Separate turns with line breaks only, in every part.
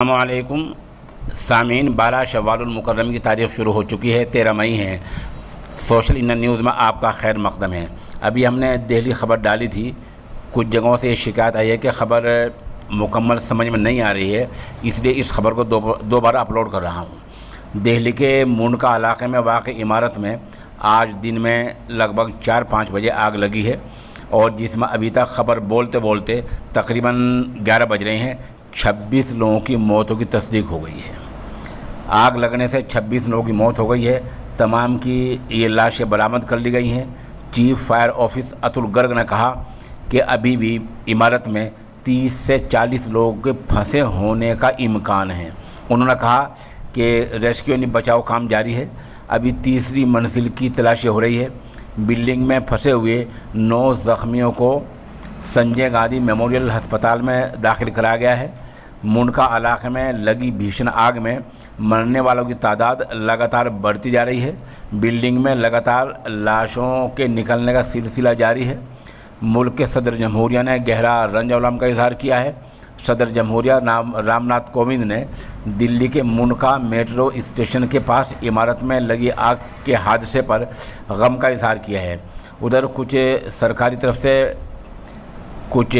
अस्सलामुअलैकुम सामीन, 12 शव्वालुल मुकर्रम की तारीख़ शुरू हो चुकी है, 13 मई है। सोशल इन न्यूज़ में आपका खैर मकदम है। अभी हमने दिल्ली खबर डाली थी, कुछ जगहों से ये शिकायत आई है कि ख़बर मुकम्मल समझ में नहीं आ रही है, इसलिए इस खबर को दोबारा अपलोड कर रहा हूँ। दिल्ली के मुंडका इलाके में वाक़ इमारत में आज दिन में लगभग 4-5 बजे आग लगी है और जिसमें अभी तक खबर बोलते बोलते तकरीबन 11 बज रहे हैं, 26 लोगों की मौतों की तस्दीक हो गई है। आग लगने से 26 लोगों की मौत हो गई है। तमाम की ये लाशें बरामद कर ली गई हैं। Chief fire officer Atul Garg ने कहा कि अभी भी इमारत में 30 से 40 लोगों के फंसे होने का इम्कान है। उन्होंने कहा कि रेस्क्यू यानी बचाव काम जारी है। अभी तीसरी मंजिल की तलाशी हो रही है। बिल्डिंग में फंसे हुए 9 ज़ख्मियों को संजय गांधी मेमोरियल अस्पताल में दाखिल कराया गया है। मुंडका इलाके में लगी भीषण आग में मरने वालों की तादाद लगातार बढ़ती जा रही है। बिल्डिंग में लगातार लाशों के निकलने का सिलसिला जारी है। मुल्क के सदर जमहूरिया ने गहरा रंज अवलम का इजहार किया है। सदर जमहूरिया रामनाथ कोविंद ने दिल्ली के मुंडका मेट्रो स्टेशन के पास इमारत में लगी आग के हादसे पर गम का इजहार किया है। उधर कुछ सरकारी तरफ से कुछ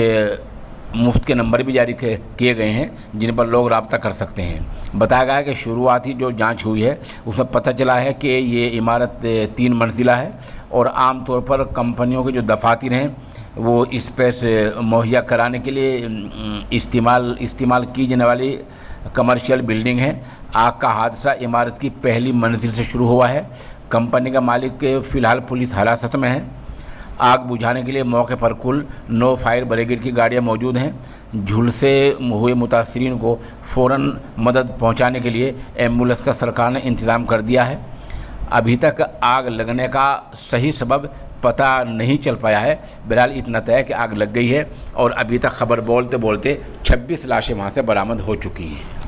मुफ्त के नंबर भी जारी किए गए हैं जिन पर लोग रब्ता कर सकते हैं। बताया गया है कि शुरुआती जो जांच हुई है उसमें पता चला है कि ये इमारत 3 मंजिला है और आम तौर पर कंपनियों के जो दफातर हैं वो स्पेस मुहैया कराने के लिए इस्तेमाल की जाने वाली कमर्शियल बिल्डिंग है। आग का हादसा इमारत की पहली मंजिल से शुरू हुआ है। कंपनी का मालिक फ़िलहाल पुलिस हिरासत में है। आग बुझाने के लिए मौके पर कुल 9 फायर ब्रिगेड की गाड़ियां मौजूद हैं। झुलसे हुए मुतासरीन को फ़ौरन मदद पहुंचाने के लिए एम्बुलेंस का सरकार ने इंतज़ाम कर दिया है। अभी तक आग लगने का सही सबब पता नहीं चल पाया है। बहरहाल इतना तय है कि आग लग गई है और अभी तक खबर बोलते बोलते 26 लाशें वहाँ से बरामद हो चुकी हैं।